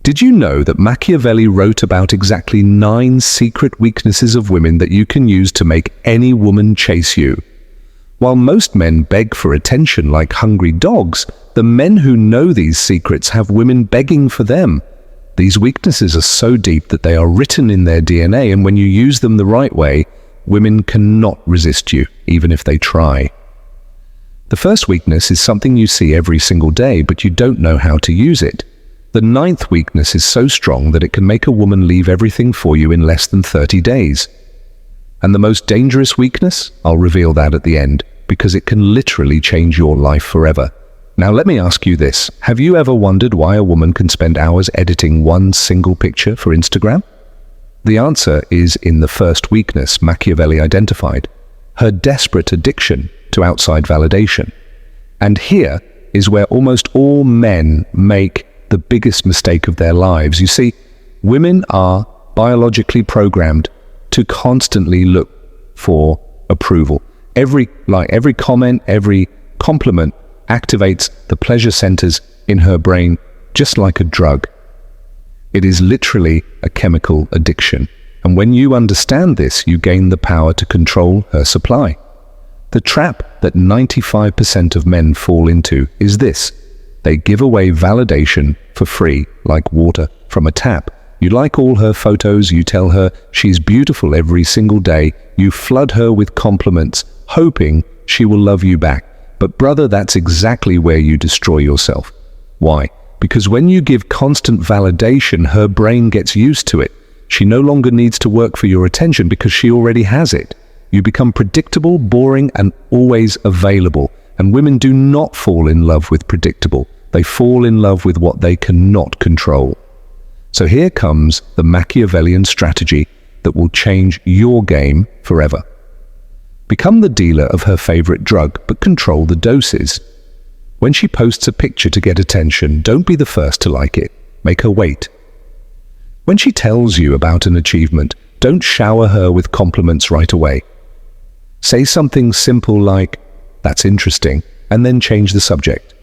Did you know that Machiavelli wrote about exactly 9 secret weaknesses of women that you can use to make any woman chase you? While most men beg for attention like hungry dogs, the men who know these secrets have women begging for them. These weaknesses are so deep that they are written in their DNA, and when you use them the right way, women cannot resist you, even if they try. The first weakness is something you see every single day, but you don't know how to use it. The 9th weakness is so strong that it can make a woman leave everything for you in less than 30 days. And the most dangerous weakness? I'll reveal that at the end, because it can literally change your life forever. Now let me ask you this. Have you ever wondered why a woman can spend hours editing one single picture for Instagram? The answer is in the first weakness Machiavelli identified, her desperate addiction to outside validation. And here is where almost all men make the biggest mistake of their lives. You see, women are biologically programmed to constantly look for approval. Every like, every comment, every compliment activates the pleasure centers in her brain just like a drug. It is literally a chemical addiction. And when you understand this, you gain the power to control her supply. The trap that 95% of men fall into is this. They give away validation for free, like water from a tap. You like all her photos, you tell her she's beautiful every single day, you flood her with compliments, hoping she will love you back. But brother, that's exactly where you destroy yourself. Why? Because when you give constant validation, her brain gets used to it. She no longer needs to work for your attention because she already has it. You become predictable, boring, and always available. And women do not fall in love with predictable. They fall in love with what they cannot control. So here comes the Machiavellian strategy that will change your game forever. Become the dealer of her favorite drug, but control the doses. When she posts a picture to get attention, don't be the first to like it. Make her wait. When she tells you about an achievement, don't shower her with compliments right away. Say something simple like, "That's interesting," and then change the subject.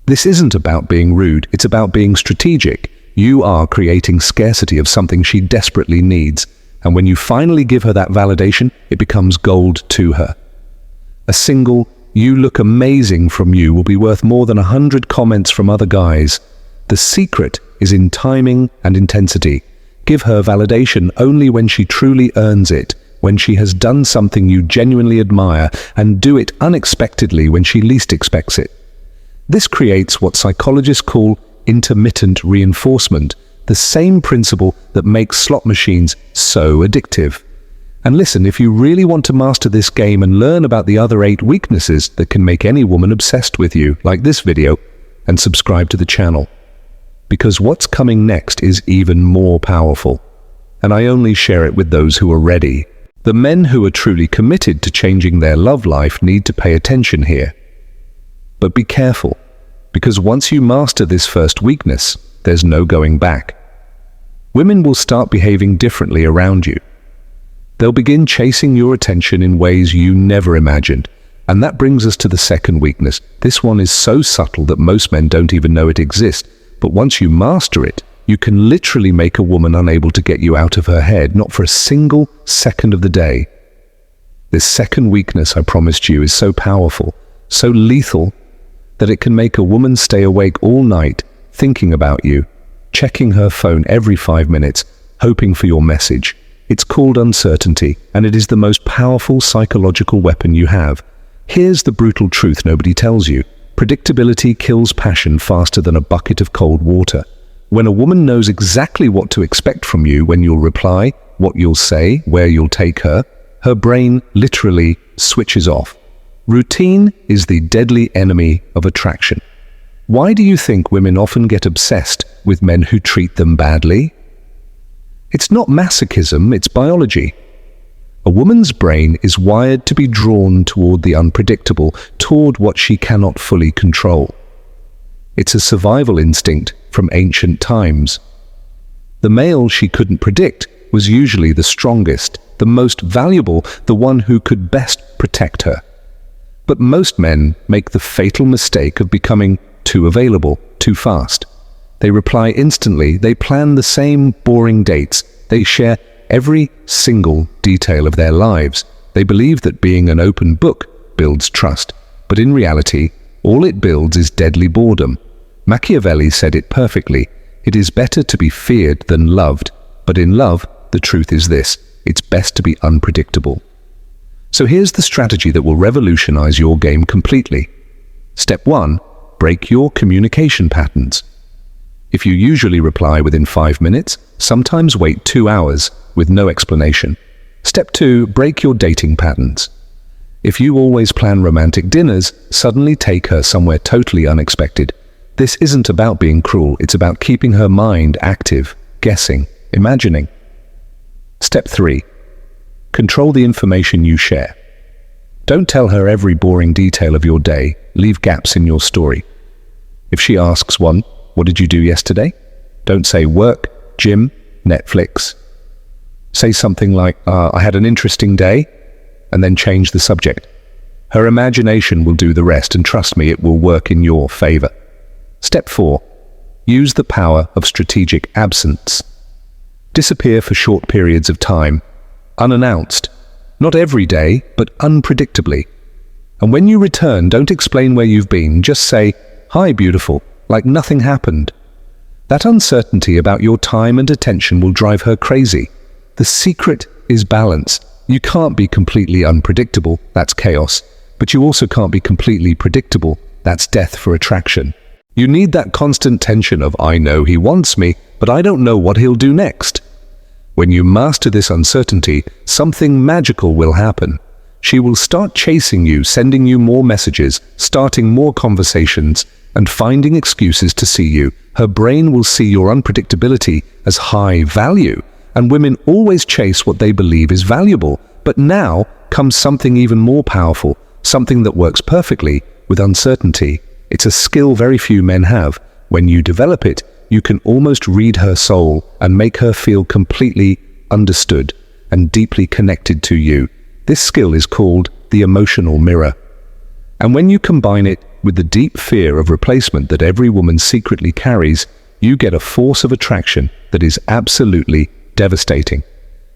This isn't about being rude, it's about being strategic. You are creating scarcity of something she desperately needs, and when you finally give her that validation, it becomes gold to her. A single, "You look amazing" from you will be worth more than 100 comments from other guys. The secret is in timing and intensity. Give her validation only when she truly earns it, when she has done something you genuinely admire, and do it unexpectedly when she least expects it. This creates what psychologists call intermittent reinforcement, the same principle that makes slot machines so addictive. And listen, if you really want to master this game and learn about the other 8 weaknesses that can make any woman obsessed with you, like this video, and subscribe to the channel. Because what's coming next is even more powerful. And I only share it with those who are ready. The men who are truly committed to changing their love life need to pay attention here. But be careful, because once you master this first weakness, there's no going back. Women will start behaving differently around you. They'll begin chasing your attention in ways you never imagined. And that brings us to the second weakness. This one is so subtle that most men don't even know it exists. But once you master it, you can literally make a woman unable to get you out of her head, not for a single second of the day. This second weakness, I promised you, is so powerful, so lethal, that it can make a woman stay awake all night, thinking about you, checking her phone every 5 minutes, hoping for your message. It's called uncertainty, and it is the most powerful psychological weapon you have. Here's the brutal truth nobody tells you. Predictability kills passion faster than a bucket of cold water. When a woman knows exactly what to expect from you, when you'll reply, what you'll say, where you'll take her, her brain literally switches off. Routine is the deadly enemy of attraction. Why do you think women often get obsessed with men who treat them badly? It's not masochism, it's biology. A woman's brain is wired to be drawn toward the unpredictable, toward what she cannot fully control. It's a survival instinct from ancient times. The male she couldn't predict was usually the strongest, the most valuable, the one who could best protect her. But most men make the fatal mistake of becoming too available, too fast. They reply instantly, they plan the same boring dates, they share every single detail of their lives. They believe that being an open book builds trust, but in reality, all it builds is deadly boredom. Machiavelli said it perfectly: it is better to be feared than loved, but in love, the truth is this: it's best to be unpredictable. So here's the strategy that will revolutionize your game completely. Step 1. Break your communication patterns. If you usually reply within 5 minutes, sometimes wait 2 hours with no explanation. Step 2. Break your dating patterns. If you always plan romantic dinners, suddenly take her somewhere totally unexpected. This isn't about being cruel, it's about keeping her mind active, guessing, imagining. Step 3. Control the information you share. Don't tell her every boring detail of your day, leave gaps in your story. If she asks one, "What did you do yesterday?" don't say work, gym, Netflix. Say something like, "I had an interesting day," and then change the subject. Her imagination will do the rest, and trust me, it will work in your favor. Step 4. Use the power of strategic absence. Disappear for short periods of time, unannounced. Not every day, but unpredictably. And when you return, don't explain where you've been, just say, "Hi, beautiful," like nothing happened. That uncertainty about your time and attention will drive her crazy. The secret is balance. You can't be completely unpredictable, that's chaos, but you also can't be completely predictable, that's death for attraction. You need that constant tension of, I know he wants me, but I don't know what he'll do next. When you master this uncertainty, something magical will happen. She will start chasing you, sending you more messages, starting more conversations, and finding excuses to see you. Her brain will see your unpredictability as high value, and women always chase what they believe is valuable. But now comes something even more powerful, something that works perfectly with uncertainty. It's a skill very few men have. When you develop it, you can almost read her soul and make her feel completely understood and deeply connected to you. This skill is called the emotional mirror. And when you combine it with the deep fear of replacement that every woman secretly carries, you get a force of attraction that is absolutely devastating.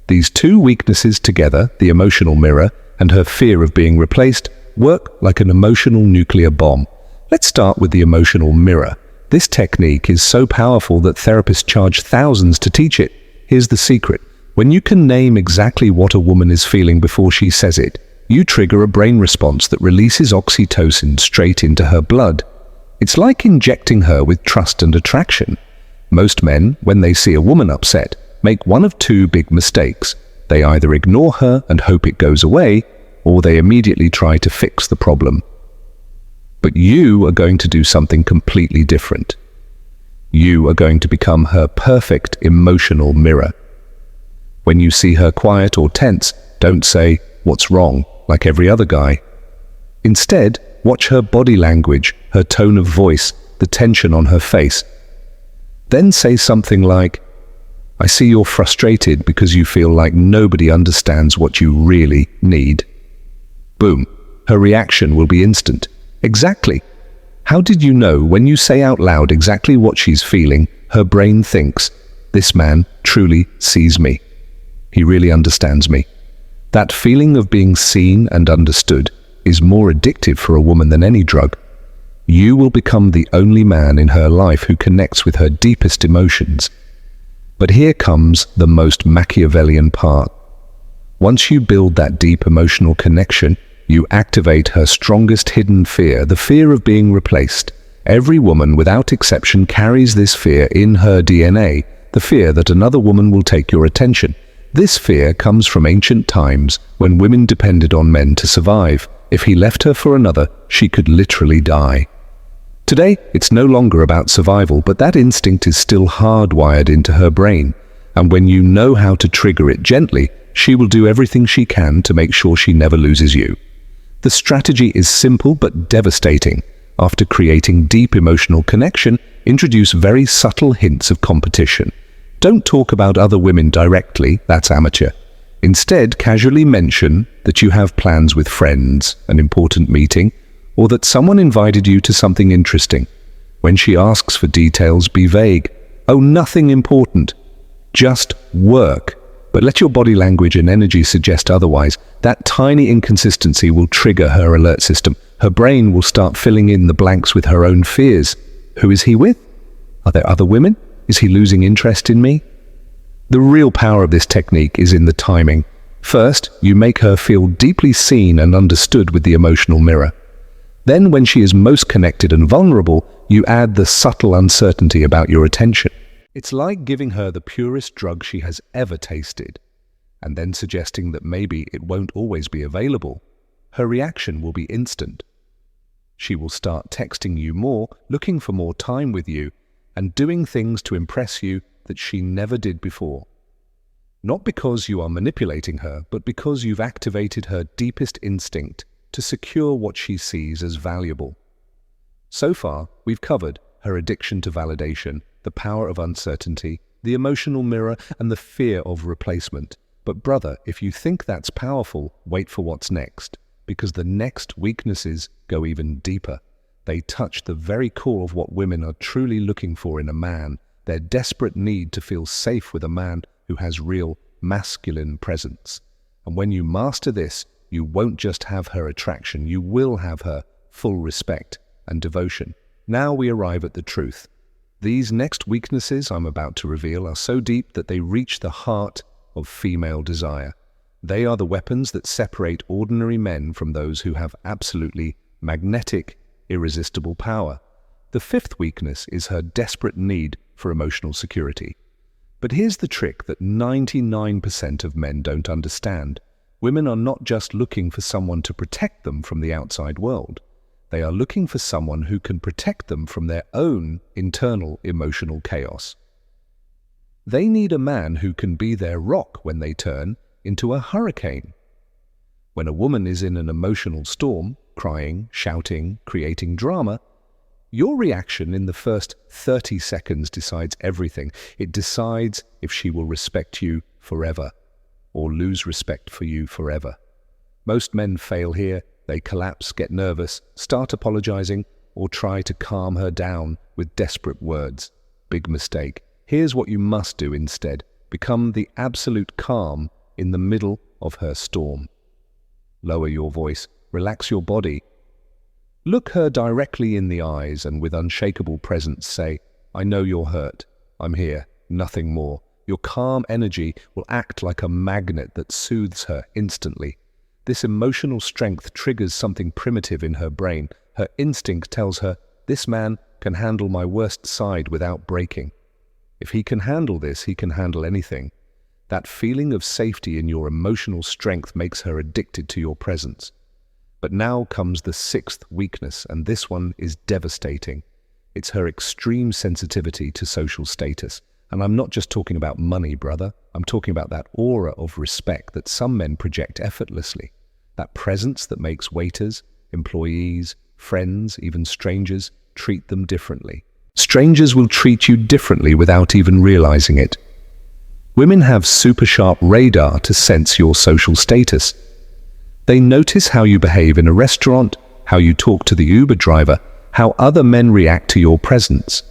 These two weaknesses together, the emotional mirror and her fear of being replaced, work like an emotional nuclear bomb. Let's start with the emotional mirror. This technique is so powerful that therapists charge thousands to teach it. Here's the secret. When you can name exactly what a woman is feeling before she says it, you trigger a brain response that releases oxytocin straight into her blood. It's like injecting her with trust and attraction. Most men, when they see a woman upset, make one of two big mistakes. They either ignore her and hope it goes away, or they immediately try to fix the problem. But you are going to do something completely different. You are going to become her perfect emotional mirror. When you see her quiet or tense, don't say, "What's wrong?" like every other guy. Instead, watch her body language, her tone of voice, the tension on her face. Then say something like, "I see you're frustrated because you feel like nobody understands what you really need." Boom. Her reaction will be instant. Exactly. How did you know when you say out loud exactly what she's feeling, her brain thinks, "This man truly sees me. He really understands me." That feeling of being seen and understood is more addictive for a woman than any drug. You will become the only man in her life who connects with her deepest emotions. But here comes the most Machiavellian part. Once you build that deep emotional connection, you activate her strongest hidden fear, the fear of being replaced. Every woman, without exception, carries this fear in her DNA, the fear that another woman will take your attention. This fear comes from ancient times when women depended on men to survive. If he left her for another, she could literally die. Today, it's no longer about survival, but that instinct is still hardwired into her brain. And when you know how to trigger it gently, she will do everything she can to make sure she never loses you. The strategy is simple but devastating. After creating deep emotional connection, introduce very subtle hints of competition. Don't talk about other women directly, that's amateur. Instead, casually mention that you have plans with friends, an important meeting, or that someone invited you to something interesting. When she asks for details, be vague. Oh, nothing important. Just work. But let your body language and energy suggest otherwise. That tiny inconsistency will trigger her alert system. Her brain will start filling in the blanks with her own fears. Who is he with? Are there other women? Is he losing interest in me? The real power of this technique is in the timing. First, you make her feel deeply seen and understood with the emotional mirror. Then, when she is most connected and vulnerable, you add the subtle uncertainty about your attention. It's like giving her the purest drug she has ever tasted, and then suggesting that maybe it won't always be available. Her reaction will be instant. She will start texting you more, looking for more time with you, and doing things to impress you that she never did before. Not because you are manipulating her, but because you've activated her deepest instinct to secure what she sees as valuable. So far, we've covered her addiction to validation, the power of uncertainty, the emotional mirror, and the fear of replacement. But brother, if you think that's powerful, wait for what's next, because the next weaknesses go even deeper. They touch the very core of what women are truly looking for in a man, their desperate need to feel safe with a man who has real masculine presence. And when you master this, you won't just have her attraction, you will have her full respect and devotion. Now we arrive at the truth. These next weaknesses I'm about to reveal are so deep that they reach the heart of female desire. They are the weapons that separate ordinary men from those who have absolutely magnetic, irresistible power. The fifth weakness is her desperate need for emotional security. But here's the trick that 99% of men don't understand. Women are not just looking for someone to protect them from the outside world. They are looking for someone who can protect them from their own internal emotional chaos. They need a man who can be their rock when they turn into a hurricane. When a woman is in an emotional storm, crying, shouting, creating drama, your reaction in the first 30 seconds decides everything. It decides if she will respect you forever or lose respect for you forever. Most men fail here. They collapse, get nervous, start apologizing, or try to calm her down with desperate words. Big mistake. Here's what you must do instead. Become the absolute calm in the middle of her storm. Lower your voice, relax your body. Look her directly in the eyes and with unshakable presence say, I know you're hurt. I'm here, nothing more. Your calm energy will act like a magnet that soothes her instantly. This emotional strength triggers something primitive in her brain. Her instinct tells her, this man can handle my worst side without breaking. If he can handle this, he can handle anything. That feeling of safety in your emotional strength makes her addicted to your presence. But now comes the sixth weakness, and this one is devastating. It's her extreme sensitivity to social status. And I'm not just talking about money, brother. I'm talking about that aura of respect that some men project effortlessly. That presence that makes waiters, employees, friends, even strangers, treat them differently. Strangers will treat you differently without even realizing it. Women have super sharp radar to sense your social status. They notice how you behave in a restaurant, how you talk to the Uber driver, how other men react to your presence.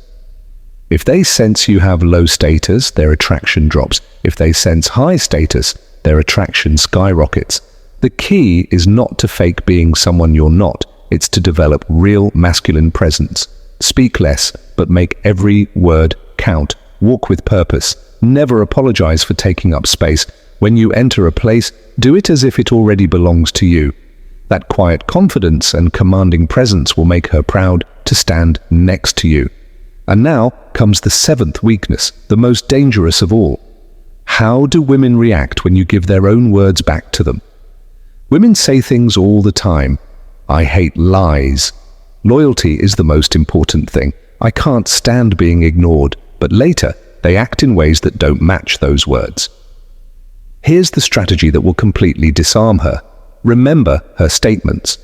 If they sense you have low status, their attraction drops. If they sense high status, their attraction skyrockets. The key is not to fake being someone you're not. It's to develop real masculine presence. Speak less, but make every word count. Walk with purpose. Never apologize for taking up space. When you enter a place, do it as if it already belongs to you. That quiet confidence and commanding presence will make her proud to stand next to you. And now comes the seventh weakness, the most dangerous of all. How do women react when you give their own words back to them? Women say things all the time. I hate lies. Loyalty is the most important thing. I can't stand being ignored. But later, they act in ways that don't match those words. Here's the strategy that will completely disarm her. Remember her statements.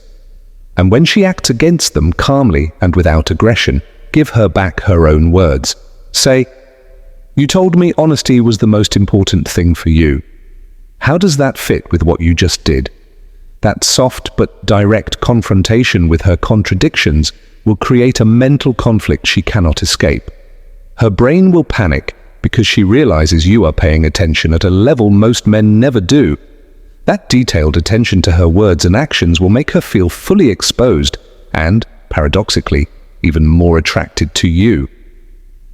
And when she acts against them calmly and without aggression, give her back her own words. Say, you told me honesty was the most important thing for you. How does that fit with what you just did? That soft but direct confrontation with her contradictions will create a mental conflict she cannot escape. Her brain will panic because she realizes you are paying attention at a level most men never do. That detailed attention to her words and actions will make her feel fully exposed and, paradoxically, even more attracted to you.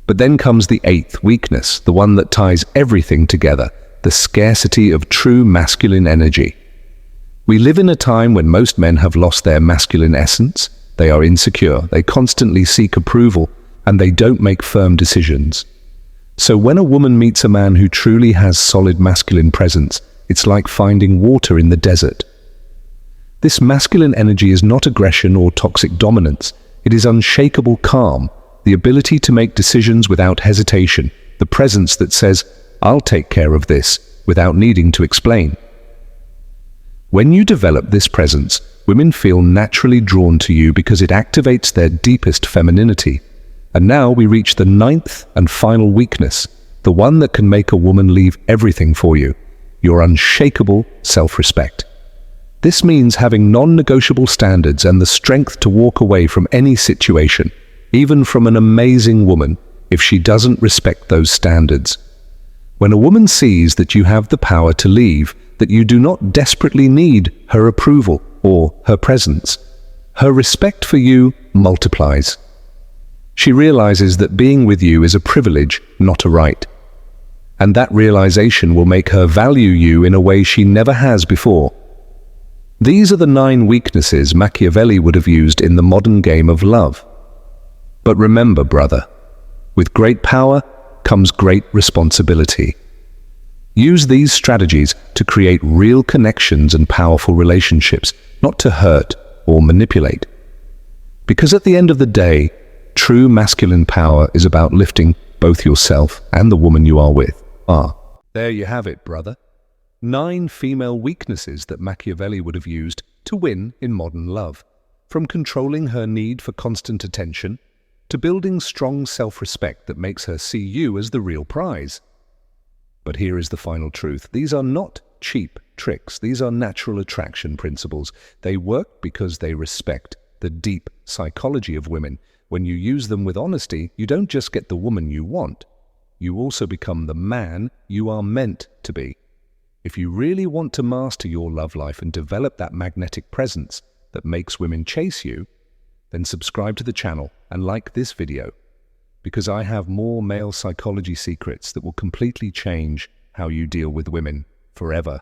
But then comes the eighth weakness, the one that ties everything together, the scarcity of true masculine energy. We live in a time when most men have lost their masculine essence. They are insecure, they constantly seek approval, and they don't make firm decisions. So when a woman meets a man who truly has solid masculine presence, it's like finding water in the desert. This masculine energy is not aggression or toxic dominance. It is unshakable calm, the ability to make decisions without hesitation, the presence that says, "I'll take care of this," without needing to explain. When you develop this presence, women feel naturally drawn to you because it activates their deepest femininity. And now we reach the ninth and final weakness, the one that can make a woman leave everything for you: your unshakable self-respect. This means having non-negotiable standards and the strength to walk away from any situation, even from an amazing woman, if she doesn't respect those standards. When a woman sees that you have the power to leave, that you do not desperately need her approval or her presence, her respect for you multiplies. She realizes that being with you is a privilege, not a right. And that realization will make her value you in a way she never has before. These are the 9 weaknesses Machiavelli would have used in the modern game of love. But remember, brother, with great power comes great responsibility. Use these strategies to create real connections and powerful relationships, not to hurt or manipulate. Because at the end of the day, true masculine power is about lifting both yourself and the woman you are with. There you have it, brother. 9 female weaknesses that Machiavelli would have used to win in modern love. From controlling her need for constant attention, to building strong self-respect that makes her see you as the real prize. But here is the final truth. These are not cheap tricks. These are natural attraction principles. They work because they respect the deep psychology of women. When you use them with honesty, you don't just get the woman you want. You also become the man you are meant to be. If you really want to master your love life and develop that magnetic presence that makes women chase you, then subscribe to the channel and like this video, because I have more male psychology secrets that will completely change how you deal with women forever.